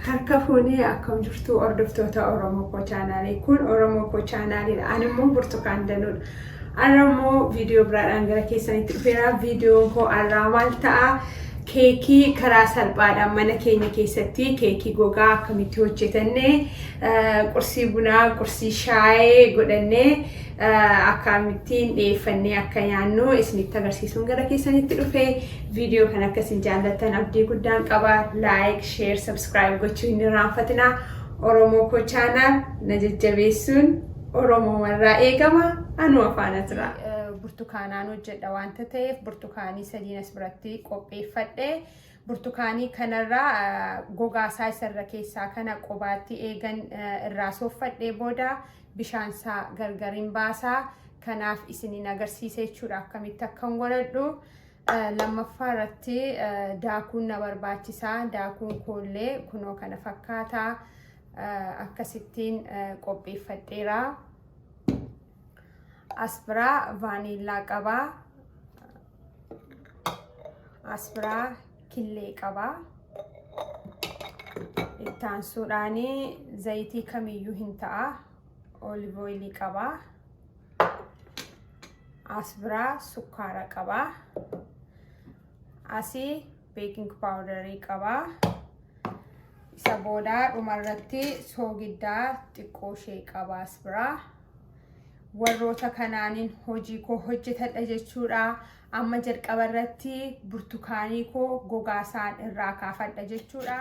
harka fuunee akkam jirtu hordoftoota Oromoo Koo chaanaalii kun Oromoo Koo chaanaaliidha. Ani immoo burtukaan danuudha. Anamoo viidiyoo biraadhaan gara keessanitti dhufeera. Viidiyoon koo har'aa maal ta'a? Keekii karaa salphaadhaan mana keenya keessatti keekii gogaa akkamitti hojjetanne, qursii bunaa, qursii shaayii godhannee akkamittiin dhiyeeffannee akka nyaannu isinitti agarsiisuun gara keessanitti dhufee. Viidiyoo kana akkasiin jaallattan abdii guddaan qaba. Like, share, subscribe gochuu hin irraanfatina. Oromoo Koo chaanaal na jajjabeessuun Oromoo warraa eegama. Anu afaana jira. Burtukaanaan hojjedha wanta ta'eef burtukaanii sadiin as biratti qopheeffadhe. Burtukaanii kanarraa gogaa isaa isarra keessaa kana qobaatti eegan irraa soofadhee booda bishaan isaa gargariin baasaa. Kanaaf isiniin agarsiisa jechuudha akkamitti akkan godhadhu. Lammaffaa irratti daakuun na barbaachisaa. Daakuun koollee kunoo kana fakkaata. Akkasittiin qopheeffadheera. Aspira vanilla qaba. Aspira killee qaba. Ittaan suudhaani zayitii kamiyyuu hin ta'a. Olive oil qaba. Aspira sukkaara qaba. Asii baking powder qaba. Isa booda dhumarratti soogiddaa xiqqoo ishee qaba aspira. Warroota kanaanin hojii koo hojjetadha jechuudha. Amma jalqaba irratti burtukaanii koo gogaa isaan irraa kaafadha jechuudha.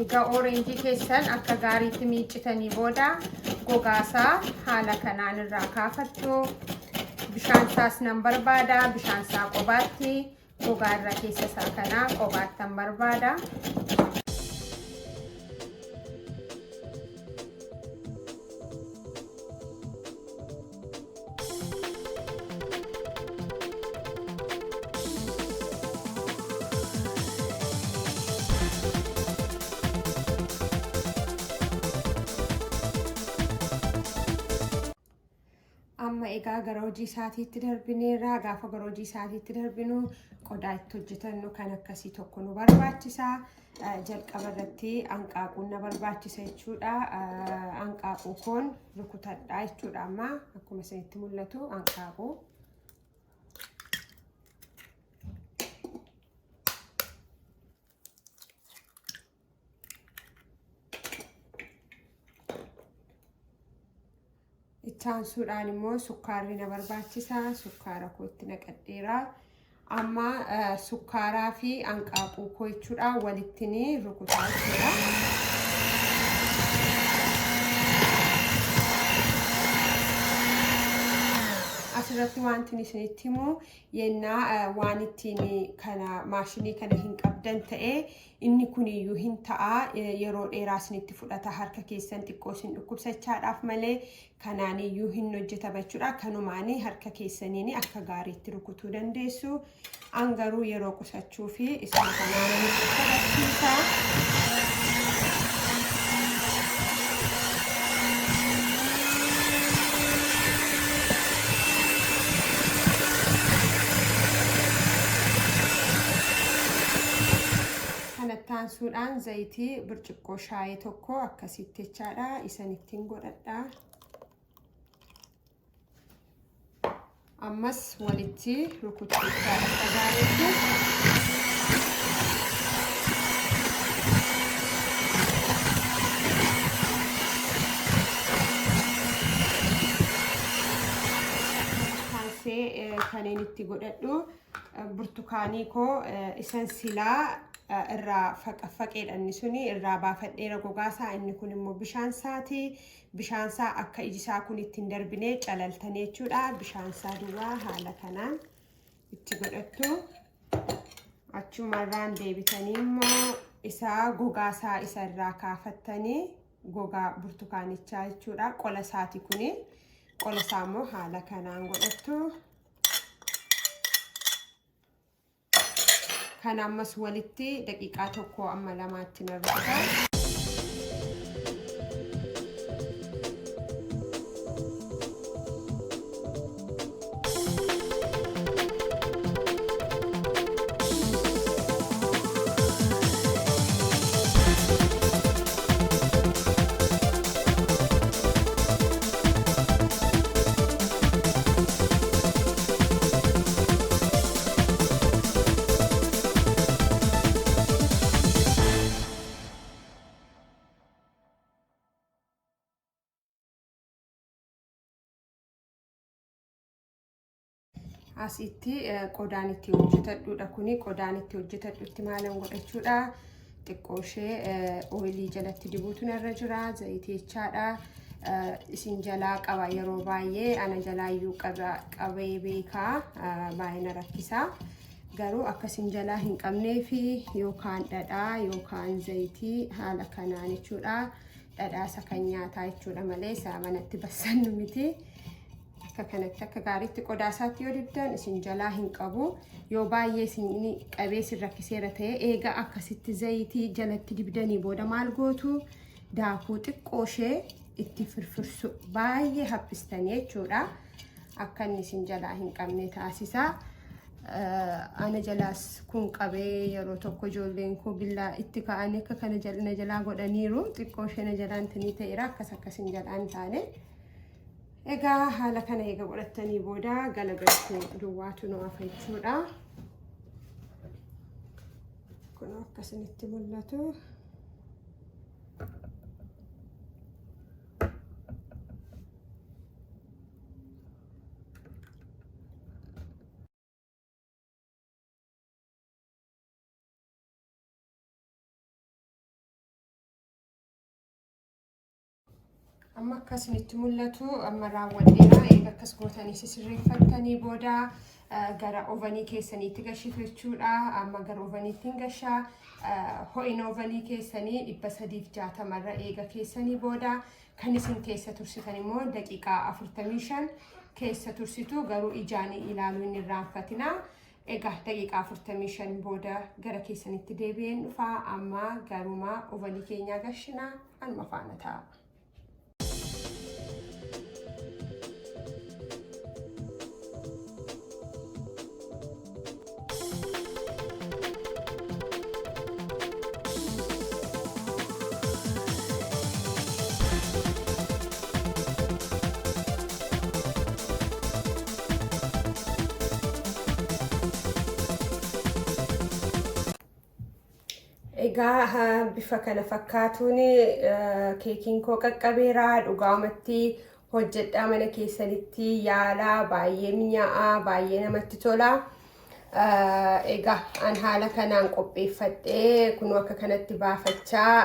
Egaa oranjii keessan akka gaariitti miiccitanii booda gogaa isaa haala kanaan irraa kaafattu. Bishaan isaas nan barbaada. Bishaan isaa qobaatti. Gogaa irra keessa isaa kana qobaattan barbaada. Amma egaa gara hojii isaatiitti darbineerra. Gaafa gara hojii isaatiitti darbinu qodaa itti hojjetannu kan akkasii tokko nu barbaachisa. Jalqaba irratti hanqaaquun na barbaachisa jechuudha. Hanqaaquu koon rukutadha jechuudha. Amma akkuma isinitti mul'atu hanqaaquu. Ittaan suudhaan immoo sukkaarri na barbaachisa. Sukkaara koo itti naqadheera. Amma sukkaaraa fi hanqaaquu koo jechuudha walitti rukutaa jechuudha. Asirratti wanti isinitti himu yennaa waan ittiin kana maashinii kana hin qabdan ta'e inni kuniyyuu hin ta'a. Yeroo dheeraa isinitti fudhata harka keessan xiqqoo isin dhukkubsachaadhaaf malee kanaaniyyuu hin hojjetama jechuudha. Kanumaanii harka keessaniin akka gaariitti rukutuu dandeessu. An garuu yeroo qusachuu fi isin kanaan nutti agarsiisa. Kanattaan suudhaan zayitii burcuqqoo shaayii tokko akkasitti jechaadha. Isan ittiin godhadha. Ammas walitti rukutuudhaan akka gaariitti. Kaasee kanneen itti godhadhu burtukaanii koo isan silaa irraa faqfaqeedhaan suni irraa baafadheera gogaasaa inni kun immoo bishaan isaa akka ijisaa kun ittiin darbinee calaltanii jechuudha bishaan isaa duwwaa haala kanaan itti godhattu achumarraan deebitanii immoo isaa gogaasaa isa irraa kaafattanii gogaa burtukaanichaa jechuudha qola isaati kuni qola isaa immoo haala kanaan godhattu kan ammas walitti daqiiqaa tokko amma lamaatti narrata asitti qodaan itti hojjetadhuudha kuni qodaan itti hojjetadhutti maalan godhachuudha xiqqoo ishee oilii jalatti dibuutu narra jira zayitichaadha isin jalaa qaba yeroo baay'ee ana jalaayyuu qabee beekaa baay'ina rakkisaa garuu akkasin jalaa hin qabnee fi yookaan dhadhaa yookaan zayitii haala kanaan jechuudha dhadhaa isa kan nyaataa jechuudha malee isaa manatti bassannu miti kanatti akka gaariitti qodaasaatti yoo dibdan isin jalaa hin qabu yoo baay'ee isin qabee isin rakkiseera ta'e eega akkasitti zayitii jalatti dibdanii booda maal gootu daakuu xiqqoo ishee itti firfirsu baay'ee haphistanii jechuudha akka inni isin jalaa hin qabne taasisa ana jalaas kun qabee yeroo tokko ijoolleen koo billaa itti ka'anii akka kana jalaa godhaniiru xiqqoo ishee na jalaan tinii ta'eera akkasin jalaan taane egaa haala kana eega godhattanii booda galagalchuu duwwaatu nu hafa jechuudha kun akkasinitti mul'atu amma akkasinitti mul'atu amma raawwadheera eega akkas gootanii sisirreeffattanii booda gara ovanii keessaniitti gashitu jechuudha amma gara ovaniitti hin gashaa ho'ina ovanii keessanii 360 irra eega keessanii booda kan isin keessa tursitan immoo daqiiqaa 45 keessa tursitu garuu ijaanii ilaaluu hin irraanfatina egaa daqiiqaa 45 booda gara keessanitti deebi'een dhufaa amma garuma ovanii keenyaa gashina anuma faana ta'a egaa bifa kana fakkaatuun keekiin koo qaqqabeera dhugaamatti hojjedhaa mana keessanitti yaalaa baay'ee mi'aawaa baay'ee namatti tola egaa an haala kanaan qopheeffadhee kun akka kanatti baafachaa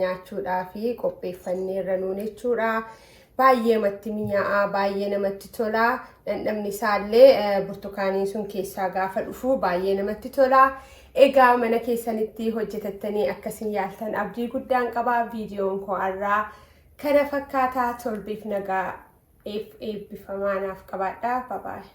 nyaachuudhaa fi qopheeffanneerra nuun jechuudha baay'ee namatti mi'aawaa baay'ee namatti tola dhandhamni isaallee burtukaaniin sun keessaa gaafa dhufu baay'ee namatti tola egaa mana keessanitti hojjetattanii akkasin yaaltan abdii guddaan qaba viidiyoon koo har'aa kana fakkaataa tolbiif nagaa eebbifamaanaaf qabaadhaa bye bye